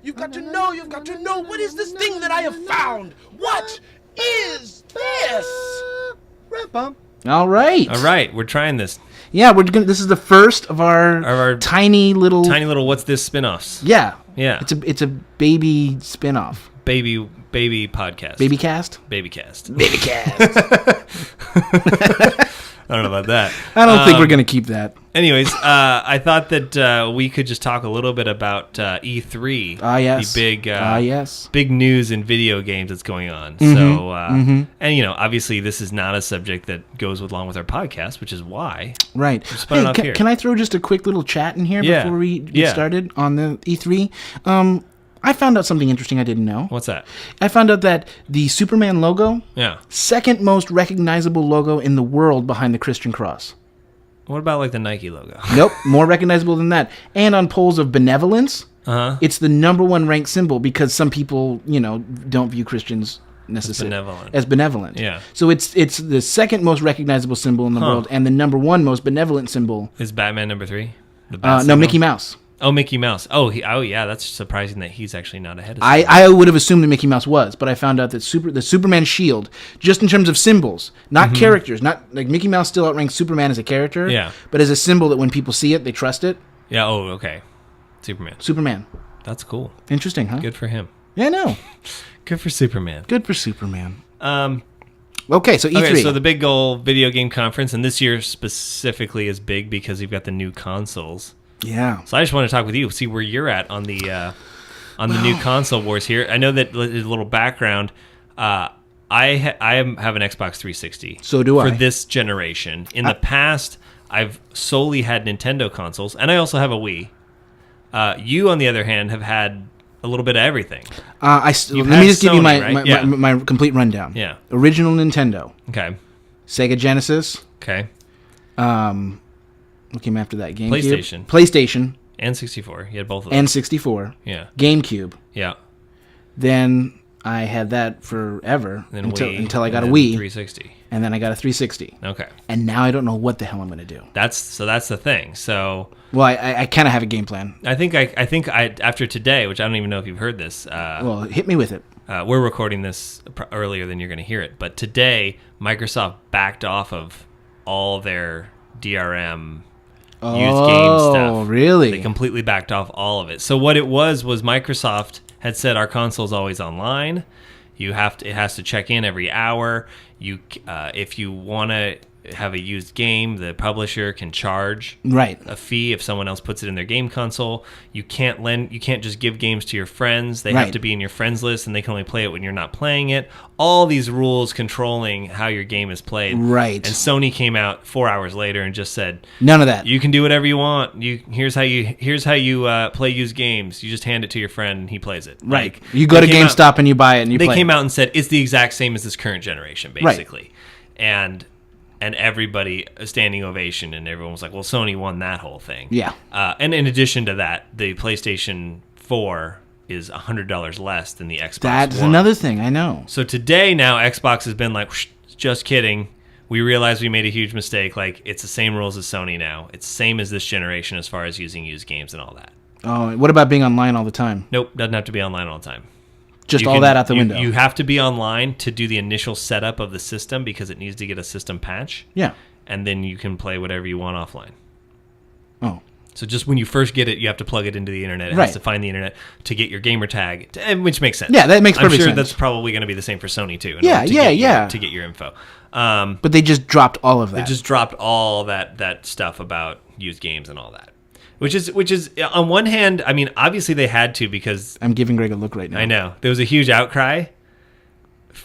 You've got to know. You've got to know. What is this thing that I have found? What is this? All right. We're trying this. Yeah, this is the first of our tiny little What's This spin-offs. Yeah. Yeah. It's a baby spin-off. Baby podcast. Baby cast. I don't know about that. I don't think we're going to keep that. Anyways, I thought that we could just talk a little bit about E3. Yes. The big news in video games that's going on. Mm-hmm. So, and obviously this is not a subject that goes along with our podcast, which is why. Right. Hey, can I throw just a quick little chat in here before we get started on the E3? I found out something interesting I didn't know. What's that? I found out that the Superman logo, second most recognizable logo in the world behind the Christian cross. What about like the Nike logo? Nope, more recognizable than that. And on polls of benevolence, it's the number one ranked symbol because some people, don't view Christians necessarily as benevolent. Yeah. So it's the second most recognizable symbol in the world, and the number one most benevolent symbol is Batman number 3. No, Mickey Mouse. Oh, Mickey Mouse. Oh, yeah. That's surprising that he's actually not ahead of. I would have assumed that Mickey Mouse was, but I found out that the Superman shield, just in terms of symbols, not characters, not like Mickey Mouse still outranks Superman as a character, but as a symbol that when people see it, they trust it. Yeah. Oh, okay. Superman. That's cool. Interesting, huh? Good for him. Yeah, I know. Good for Superman. Okay, so E3. Okay, so the big goal video game conference, and this year specifically is big because you've got the new consoles. Yeah. So I just want to talk with you, see where you're at on the new console wars here. I know that there's a little background. I have an Xbox 360. So do I. For this generation. In the past, I've solely had Nintendo consoles, and I also have a Wii. You, on the other hand, have had a little bit of everything. Let me just give you my complete rundown. Yeah. Original Nintendo. Okay. Sega Genesis. Okay. What came after that? GameCube? PlayStation. And 64. You had both of them. And 64. Yeah. GameCube. Yeah. Then I had that forever until I got a Wii. 360. And then I got a 360. Okay. And now I don't know what the hell I'm going to do. That's the thing. So. Well, I kind of have a game plan. I think after today, which I don't even know if you've heard this. Well, hit me with it. We're recording this earlier than you're going to hear it. But today, Microsoft backed off of all their DRM used game stuff. Oh, really? They completely backed off all of it. So what it was Microsoft had said our console's always online. It has to check in every hour. If you want to have a used game, the publisher can charge a fee if someone else puts it in their game console. You can't just give games to your friends. They have to be in your friends list, and they can only play it when you're not playing it. All these rules controlling how your game is played. Right. And Sony came out 4 hours later and just said, none of that. You can do whatever you want. Here's how you play used games. You just hand it to your friend and he plays it. Right. You go to GameStop and you buy it and you play it. They came out and said it's the exact same as this current generation, basically. Right. And everybody, a standing ovation, and everyone was like, well, Sony won that whole thing. Yeah. And in addition to that, the PlayStation 4 is $100 less than the Xbox That's One. Another thing, I know. So today, now, Xbox has been like, just kidding. We realized we made a huge mistake. Like, it's the same rules as Sony now. It's the same as this generation as far as using used games and all that. Oh, what about being online all the time? Nope, doesn't have to be online all the time. Just all that out the window. You have to be online to do the initial setup of the system because it needs to get a system patch. Yeah. And then you can play whatever you want offline. Oh. So just when you first get it, you have to plug it into the internet. It has to find the internet to get your gamer tag, which makes sense. Yeah, that makes perfect sense. I'm sure that's probably going to be the same for Sony, too. Yeah. To get your info. But they just dropped all of that. They just dropped all that stuff about used games and all that. Which is on one hand, I mean, obviously they had to because... I'm giving Greg a look right now. I know. There was a huge outcry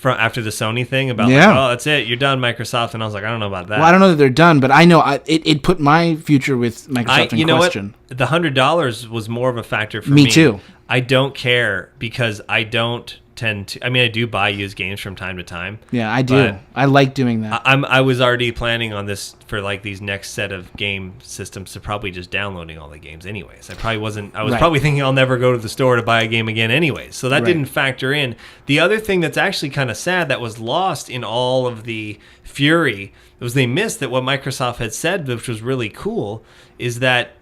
after the Sony thing about, that's it, you're done, Microsoft. And I was like, I don't know about that. Well, I don't know that they're done, but I know it put my future with Microsoft in question. What? The $100 was more of a factor for me. Me too. I don't care because I don't tend to... I mean, I do buy used games from time to time. Yeah, I do. I like doing that. I was already planning on this for like these next set of game systems to probably just downloading all the games anyways. I was probably thinking I'll never go to the store to buy a game again anyways. So that didn't factor in. The other thing that's actually kind of sad that was lost in all of the fury was they missed that what Microsoft had said, which was really cool, is that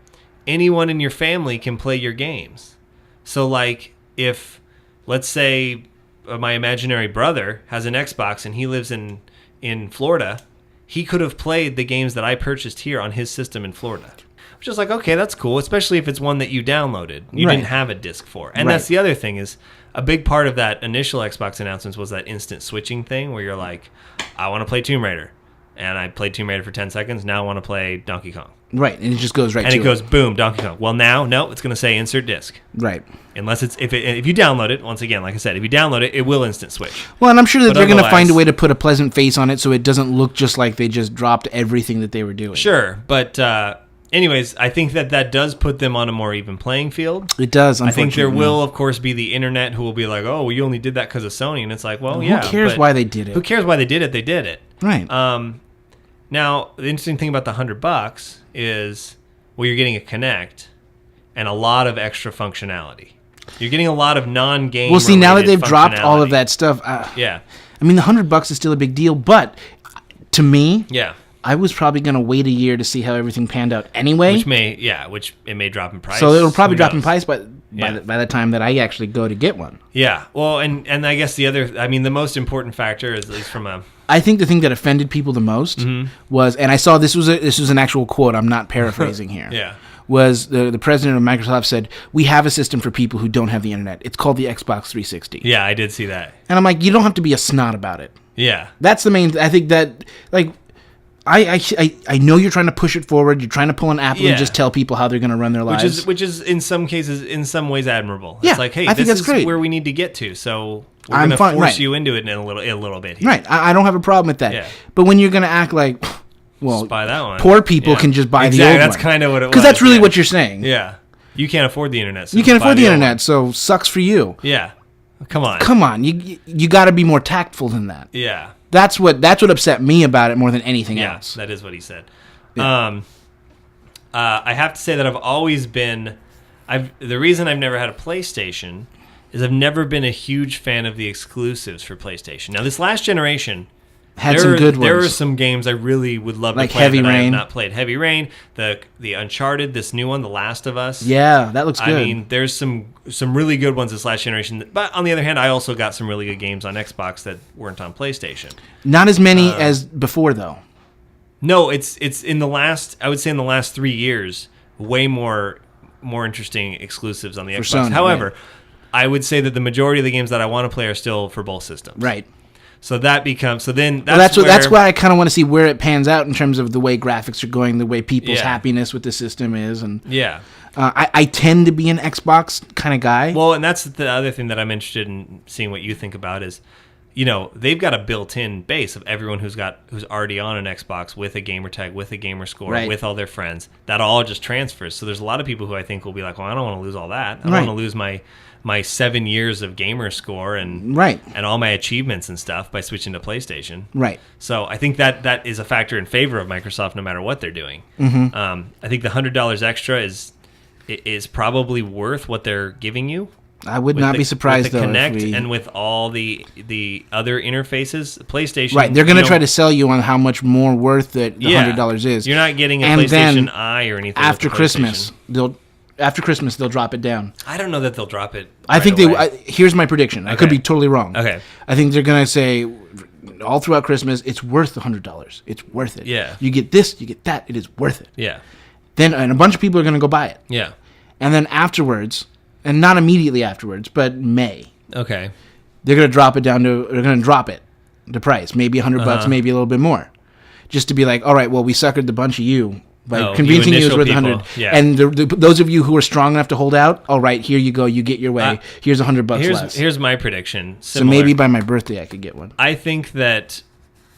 anyone in your family can play your games. So like if, let's say, my imaginary brother has an Xbox and he lives in Florida, he could have played the games that I purchased here on his system in Florida. Which is like, okay, that's cool, especially if it's one that you downloaded. You didn't have a disc for. And that's the other thing is, a big part of that initial Xbox announcements was that instant switching thing where you're like, I want to play Tomb Raider. And I played Tomb Raider for 10 seconds. Now I want to play Donkey Kong. Right, and it just goes right to it. And it goes, boom, Donkey Kong. Well, now, no, it's going to say insert disc. Right. Unless it's, if you download it, once again, like I said, if you download it, it will instant switch. Well, and I'm sure that they're going to find a way to put a pleasant face on it so it doesn't look just like they just dropped everything that they were doing. Sure, but anyways, I think that does put them on a more even playing field. It does, unfortunately. I think there will, of course, be the internet who will be like, oh, well, you only did that because of Sony. And it's like, well, yeah. Who cares why they did it? Who cares why they did it? They did it. Right. Now, the interesting thing about the $100 is, well, you're getting a Kinect and a lot of extra functionality. You're getting a lot of non-game. Well, see, now that they've dropped all of that stuff, yeah. I mean, the $100 is still a big deal, but to me, yeah, I was probably going to wait a year to see how everything panned out anyway. Which it may drop in price. So it'll probably drop in price, by the time that I actually go to get one. Yeah. Well, and I guess the most important factor is, at least from a. I think the thing that offended people the most was, and I saw this was an actual quote. I'm not paraphrasing here. Yeah. Was the president of Microsoft said, we have a system for people who don't have the internet. It's called the Xbox 360. Yeah, I did see that. And I'm like, you don't have to be a snot about it. Yeah. That's the main. I think that, like, I know you're trying to push it forward. You're trying to pull an Apple and just tell people how they're going to run their lives. Which is in some cases, in some ways, admirable. Yeah, it's like, hey, this is great. Where we need to get to. So we're going to force you into it in a little bit here. Right. I don't have a problem with that. Yeah. But when you're going to act like, well, just buy that one. Poor people can just buy the old one. That's kind of what it was. Because that's really what you're saying. Yeah. You can't afford the internet. So you can't afford the internet, so sucks for you. Yeah. Come on. You got to be more tactful than that. Yeah. That's what upset me about it more than anything else. That is what he said. Yeah. I have to say that I've always been. The reason I've never had a PlayStation is I've never been a huge fan of the exclusives for PlayStation. Now, this last generation had some good ones. There are some games I really would love to play Heavy Rain. I have not played. Heavy Rain, the Uncharted, this new one, The Last of Us. Yeah, that looks good. I mean, there's some really good ones this last generation. But on the other hand, I also got some really good games on Xbox that weren't on PlayStation. Not as many as before, though. No, it's in the last. I would say in the last 3 years, way more interesting exclusives on the Xbox. Sony, however, I would say that the majority of the games that I want to play are still for both systems. Right. So that becomes that's why I kind of want to see where it pans out in terms of the way graphics are going, the way people's happiness with the system is, and I tend to be an Xbox kind of guy. Well, and that's the other thing that I'm interested in seeing what you think about is, they've got a built-in base of everyone who's already on an Xbox with a gamer tag, with a gamer score, with all their friends. That all just transfers. So there's a lot of people who I think will be like, well, I don't want to lose all that. I don't want to lose my 7 years of gamer score and all my achievements and stuff by switching to PlayStation. Right. So I think that is a factor in favor of Microsoft no matter what they're doing. Mm-hmm. I think the $100 extra is probably worth what they're giving you. I would not be surprised, with the though. Kinect and with all the other interfaces, PlayStation. Right, they're going to try to sell you on how much more worth that the $100 is. You're not getting a PlayStation Eye or anything. After Christmas, they'll drop it down. I don't know that they'll drop it. I think here's my prediction. I could be totally wrong. Okay. I think they're going to say all throughout Christmas, it's worth the $100. It's worth it. Yeah. You get this, you get that. It is worth it. Yeah. Then and a bunch of people are going to go buy it. Yeah. And then afterwards, and not immediately afterwards, but May. Okay. They're going to drop it the price, maybe $100, maybe a little bit more, just to be like, all right, well, we suckered the bunch of you by convincing you it was worth $100. Yeah. And those of you who are strong enough to hold out, all right, here you go, you get your way. Here's $100 less. Here's my prediction. Similar. So maybe by my birthday I could get one. I think that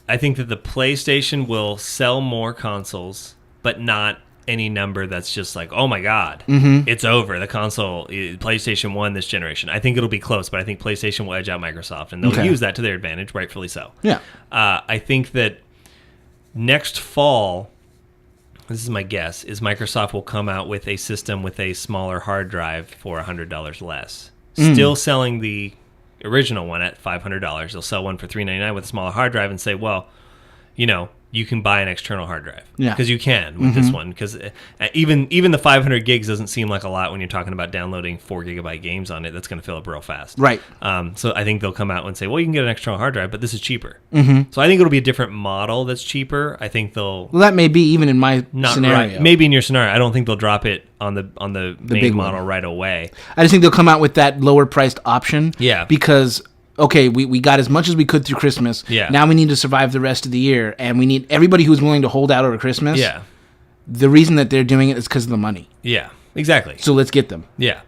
the PlayStation will sell more consoles, but not any number that's just like, oh my God, it's over. The console, PlayStation 1 this generation. I think it'll be close, but I think PlayStation will edge out Microsoft, and they'll use that to their advantage, rightfully so. Yeah. I think that next fall, this is my guess, is Microsoft will come out with a system with a smaller hard drive for $100 less. Still selling the original one at $500. They'll sell one for $399 with a smaller hard drive and say, well, you can buy an external hard drive. Yeah. Because you can with this one. Because even the 500 gigs doesn't seem like a lot when you're talking about downloading 4 gigabyte games on it. That's going to fill up real fast. Right. So I think they'll come out and say, well, you can get an external hard drive, but this is cheaper. So I think it'll be a different model that's cheaper. I think they'll... Well, that may be even in my scenario. Right. Maybe in your scenario. I don't think they'll drop it on the main big model one. right away. I just think they'll come out with that lower priced option. Yeah. Because... okay, we got as much as we could through Christmas. Yeah. Now we need to survive the rest of the year, and we need everybody who's willing to hold out over Christmas. Yeah. The reason that they're doing it is because of the money. Yeah, exactly. So let's get them. Yeah.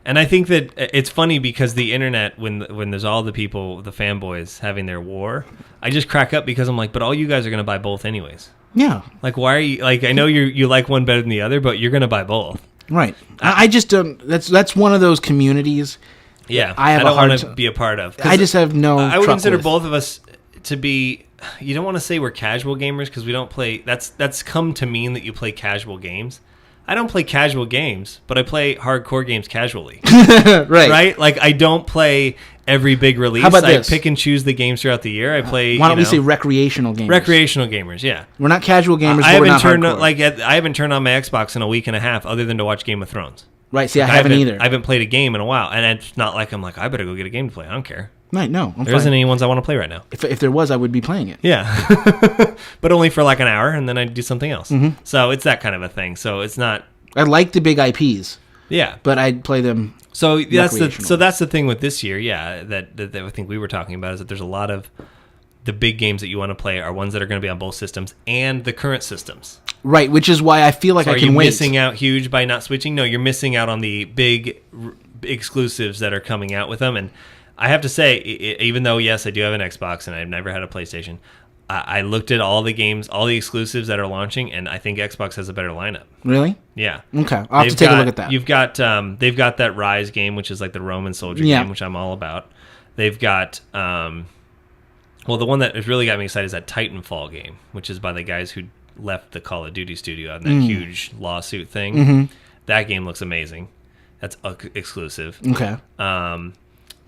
And I think that it's funny because the internet, when there's all the people, the fanboys having their war, I just crack up because I'm like, but all you guys are going to buy both anyways. Yeah. Like, why are you, like, I know you like one better than the other, but you're going to buy both. Right. I just, that's one of those communities... Yeah, I don't want to be a part of. I just have no. I would consider with. both of us to be. You don't want to say we're casual gamers because we don't play. That's come to mean that you play casual games. I don't play casual games, but I play hardcore games casually. Right. Right. Like I don't play every big release. How about this? I pick and choose the games throughout the year. I play. Why don't we say recreational gamers? Recreational gamers. Yeah. We're not casual gamers. I but we're haven't not turned hardcore. I haven't turned on my Xbox in a week and a half, other than to watch Game of Thrones. Right, see, I haven't either. I haven't played a game in a while, and it's not like I'm like, I better go get a game to play. I don't care. Right, no, I'm There fine. isn't any ones I want to play right now. If there was, I would be playing it. Yeah. But only for like an hour, and then I'd do something else. So it's that kind of a thing. So it's not... I like the big IPs. Yeah. But I'd play them that's the thing with this year, yeah, that I think we were talking about, is that there's a lot of the big games that you want to play are ones that are going to be on both systems and the current systems. Right, which is why I feel like I can wait. Are you missing out huge by not switching? No, you're missing out on the big exclusives that are coming out with them. And I have to say, even though, yes, I do have an Xbox and I've never had a PlayStation, I looked at all the games, all the exclusives that are launching, and I think Xbox has a better lineup. Really? Yeah. Okay, I'll have to take a look at that. You've got, they've got that Rise game, which is like the Roman soldier game, which I'm all about. They've got... well, the one that has really got me excited is that Titanfall game, which is by the guys who left the Call of Duty studio on that huge lawsuit thing. That game looks amazing. That's exclusive. Okay.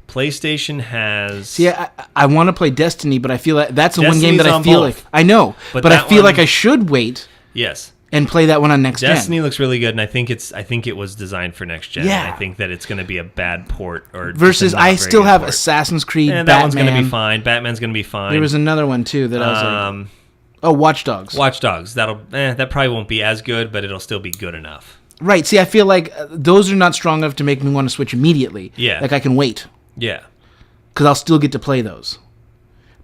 PlayStation has... See, I want to play Destiny, but I feel like that's the one game Destiny's that I on feel both. like... I know, but I feel like I should wait Yes. and play that one on next gen. Destiny looks really good, and I think it was designed for next gen. Yeah. I think that it's going to be a bad port or versus just a not I very still good have port. Assassin's Creed, And Batman. that one's going to be fine. Batman's going to be fine. There was another one too that I was like, oh, Watch Dogs. Watch Dogs. That probably won't be as good, but it'll still be good enough. Right. See, I feel like those are not strong enough to make me want to switch immediately. Yeah. Like I can wait Yeah. because I'll still get to play those.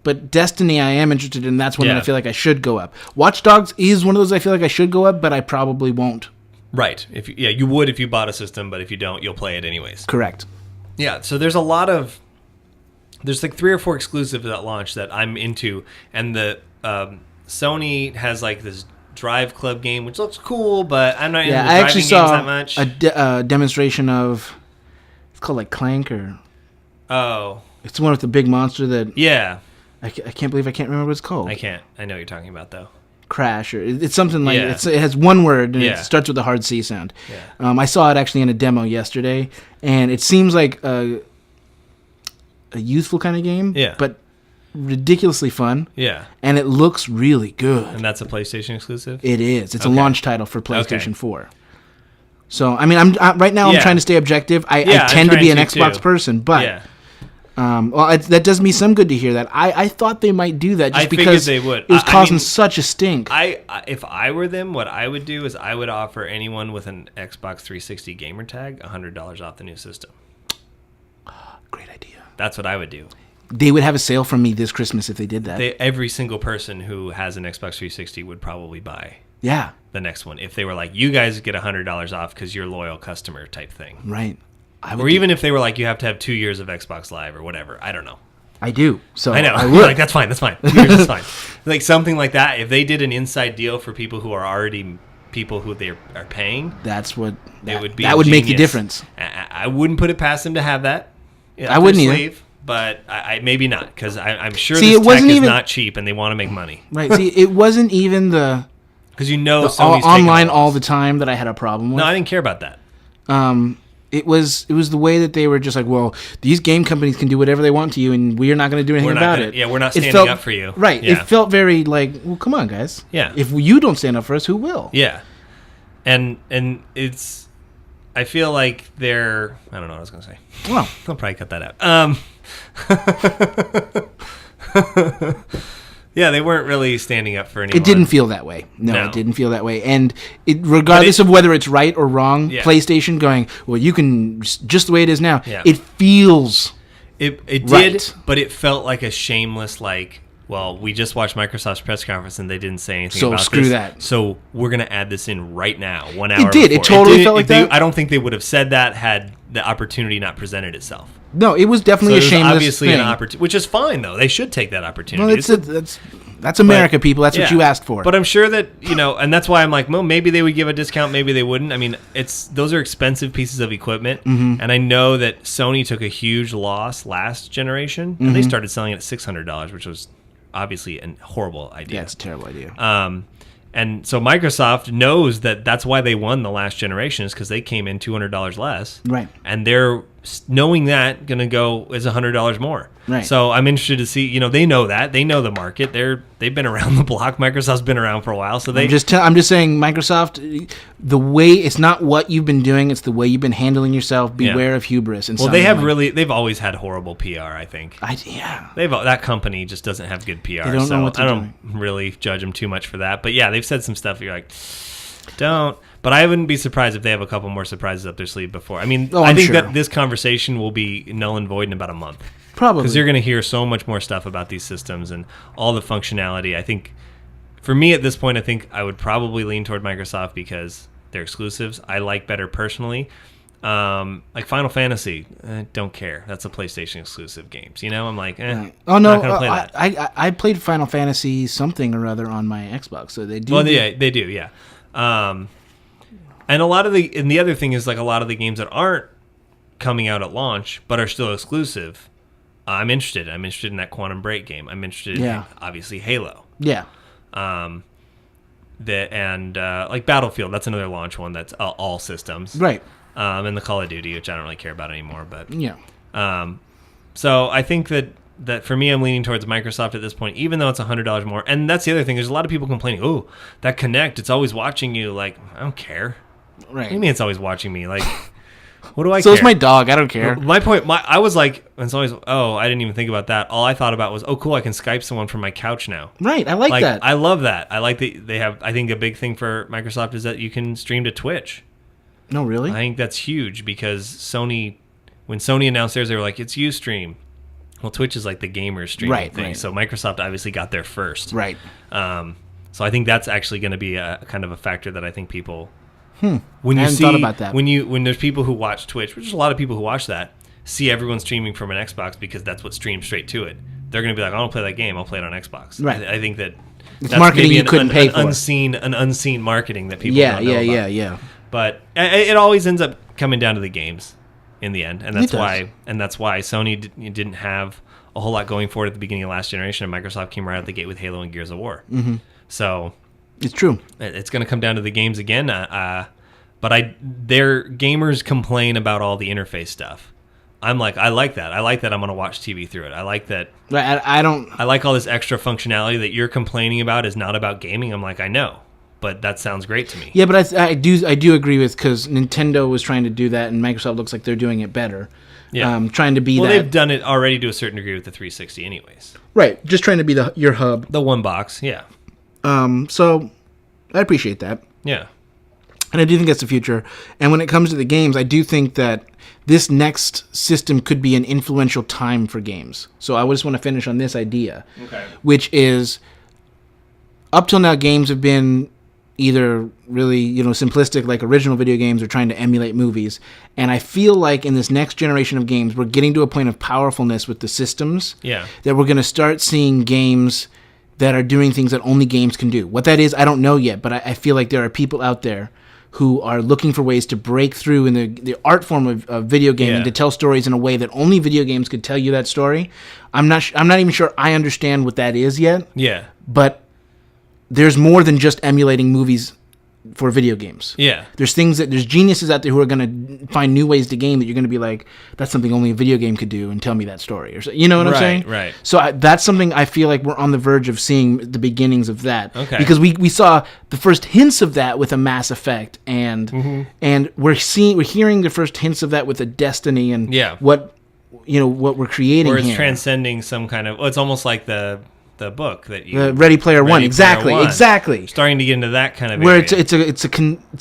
But Destiny, I am interested in. That's one that I feel like I should go up. Watch Dogs is one of those I feel like I should go up, but I probably won't. Right. You would if you bought a system, but if you don't, you'll play it anyways. Correct. Yeah. So there's like 3 or 4 exclusives that launch that I'm into, and the Sony has like this Driveclub game, which looks cool, but I'm not into the driving games that much. A demonstration of, it's called like Clank or... Oh. It's the one with the big monster that... Yeah. I can't believe I can't remember what it's called. I can't. I know what you're talking about, though. Crash, or it's something like... Yeah. It has one word, and Yeah. it starts with a hard C sound. Yeah. I saw it actually in a demo yesterday, and it seems like a youthful kind of game, but ridiculously fun. Yeah. And it looks really good. And that's a PlayStation exclusive? It is. It's a Okay. launch title for PlayStation Okay. 4. So, I mean, I'm right now I'm trying to stay objective. I tend to be an Xbox person, but that does me some good to hear that. I thought they might do that just because they would. It was causing such a stink. If I were them, what I would do is I would offer anyone with an Xbox 360 gamer tag $100 off the new system. Great idea. That's what I would do. They would have a sale from me this Christmas if they did that. Every single person who has an Xbox 360 would probably buy the next one if they were like, you guys get $100 off because you're a loyal customer type thing. Right. Or even if they were like, you have to have 2 years of Xbox Live or whatever. I don't know. I do. So I know. I You're would. like, that's fine. 2 years is fine. Like something like that. If they did an inside deal for people who are already people who they are paying, that's what that would be. That would make the genius. difference. I wouldn't put it past them to have that. I wouldn't either. But I maybe not, because I'm sure See, this it wasn't tech is even, not cheap and they want to make money. Right. See, it wasn't even because Sony's online all the time that I had a problem with. No, I didn't care about that. It was the way that they were just like, well, these game companies can do whatever they want to you, and we are not going to do anything about it. Yeah, we're not standing up for you. Right. Yeah. It felt very like, well, come on, guys. Yeah. If you don't stand up for us, who will? Yeah. And it's, I feel like they're, I don't know what I was going to say. Well, I'll probably cut that out. Yeah, they weren't really standing up for anyone. It didn't feel that way. No, it didn't feel that way. And regardless of whether it's right or wrong, PlayStation going, well, you can, just the way it is now, it feels It right. did, but it felt like a shameless, like, well, we just watched Microsoft's press conference and they didn't say anything about this. So screw that. So we're going to add this in right now, 1 hour It did. before. It totally felt like that. I don't think they would have said that had the opportunity not presented itself. No, it was definitely a shameless obviously thing. an opportunity, which is fine, though. They should take that opportunity. Well, that's America, people. That's what you asked for. But I'm sure that, and that's why I'm like, well, maybe they would give a discount, maybe they wouldn't. I mean, those are expensive pieces of equipment, and I know that Sony took a huge loss last generation, and they started selling it at $600, which was obviously a horrible idea. Yeah, it's a terrible idea. And so Microsoft knows that that's why they won the last generation, is because they came in $200 less. Right. And they're, knowing that, going to go is $100 more. Right. So I'm interested to see, they know that. They know the market. They've been around the block. Microsoft's been around for a while. So they... I'm just saying, Microsoft, the way, it's not what you've been doing, it's the way you've been handling yourself. Beware of hubris. And they've always had horrible PR, I think. That company just doesn't have good PR. They don't know what they're doing. Really judge them too much for that. But yeah, they've said some stuff you're like, don't. But I wouldn't be surprised if they have a couple more surprises up their sleeve before. I mean, I think that this conversation will be null and void in about a month. Probably. Because you're going to hear so much more stuff about these systems and all the functionality. I think, for me at this point, I think I would probably lean toward Microsoft because they're exclusives. I like better personally. Like Final Fantasy, don't care. That's a PlayStation exclusive games. I'm like, oh no, not gonna play that. I played Final Fantasy something or other on my Xbox, so they do. Well, yeah, they do, yeah. And the other thing is, like, a lot of the games that aren't coming out at launch but are still exclusive, I'm interested. I'm interested in that Quantum Break game. I'm interested in, obviously, Halo. Yeah. Like Battlefield, that's another launch one that's all systems. Right. And the Call of Duty, which I don't really care about anymore. But yeah. So I think that for me, I'm leaning towards Microsoft at this point, even though it's $100 more. And that's the other thing. There's a lot of people complaining, oh, that Kinect, it's always watching you. Like, I don't care. Right. What do you mean it's always watching me? Like, what do I care? So it's my dog. I don't care. My point, I was like, it's always, I didn't even think about that. All I thought about was, oh, cool, I can Skype someone from my couch now. Right. I like that. I love that. I like that they have, I think a big thing for Microsoft is that you can stream to Twitch. No, really? I think that's huge because when Sony announced theirs, they were like, it's Ustream. Well, Twitch is like the gamer streaming thing. Right. So Microsoft obviously got there first. Right. So I think that's actually going to be a kind of a factor that I think people... When you thought about that. When there's people who watch Twitch, which is a lot of people who watch that, see everyone streaming from an Xbox because that's what streams straight to it. They're going to be like, I don't play that game. I'll play it on Xbox. Right. I think that it's marketing you couldn't pay for. An unseen marketing that people don't know about. Yeah. But it always ends up coming down to the games in the end, and that's why Sony didn't have a whole lot going for it at the beginning of last generation, and Microsoft came right out the gate with Halo and Gears of War. Mm-hmm. So it's true. It's going to come down to the games again. But their gamers complain about all the interface stuff. I'm like, I like that. I like that I'm going to watch TV through it. I like that. I don't. I like all this extra functionality that you're complaining about is not about gaming. I'm like, I know, but that sounds great to me. Yeah, but I do agree with, because Nintendo was trying to do that, and Microsoft looks like they're doing it better. Yeah, trying to be that. Well, they've done it already to a certain degree with the 360, anyways. Right, just trying to be your hub. The one box, yeah. So I appreciate that. Yeah. And I do think that's the future. And when it comes to the games, I do think that this next system could be an influential time for games. So I just want to finish on this idea, which is, up till now, games have been either really, simplistic, like original video games, or trying to emulate movies. And I feel like in this next generation of games, we're getting to a point of powerfulness with the systems. Yeah. That we're going to start seeing games that are doing things that only games can do. What that is, I don't know yet, but I feel like there are people out there who are looking for ways to break through in the art form of video gaming, to tell stories in a way that only video games could tell you that story. I'm not even sure I understand what that is yet. Yeah. But there's more than just emulating movies for video games. Yeah. There's geniuses out there who are going to find new ways to game that you're going to be like, that's something only a video game could do, and tell me that story. Or you know what I'm saying? Right. So that's something I feel like we're on the verge of seeing the beginnings of that. Okay. Because we saw the first hints of that with a Mass Effect, and we're hearing the first hints of that with a Destiny, and what we're creating or it's here. transcending some kind of. Well, it's almost like the book that you Ready Player One. Exactly. Starting to get into that kind of where area. it's a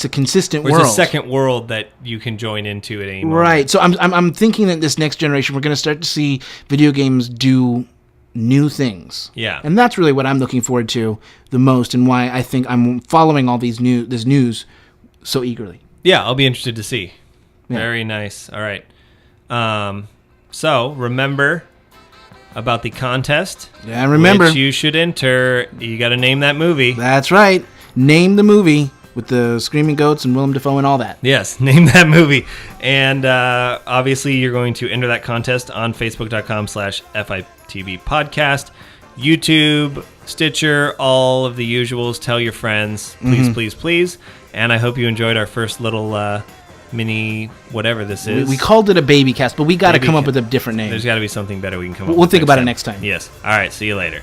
consistent world. It's a second world that you can join into at any moment. Right. So I'm thinking that this next generation we're going to start to see video games do new things. Yeah. And that's really what I'm looking forward to the most, and why I think I'm following all this news so eagerly. Yeah, I'll be interested to see. Yeah. Very nice. All right. So remember about the contest. Yeah, remember. Which you should enter. You got to name that movie. That's right. Name the movie with the screaming goats and Willem Dafoe and all that. Yes, name that movie. And obviously, you're going to enter that contest on Facebook.com/FITB podcast, YouTube, Stitcher, all of the usuals. Tell your friends. Please, please. And I hope you enjoyed our first little mini whatever this is. We called it a baby cast, but we got to come up with a different name. There's got to be something better we can come up with. We'll think about it next time. Yes. All right. See you later.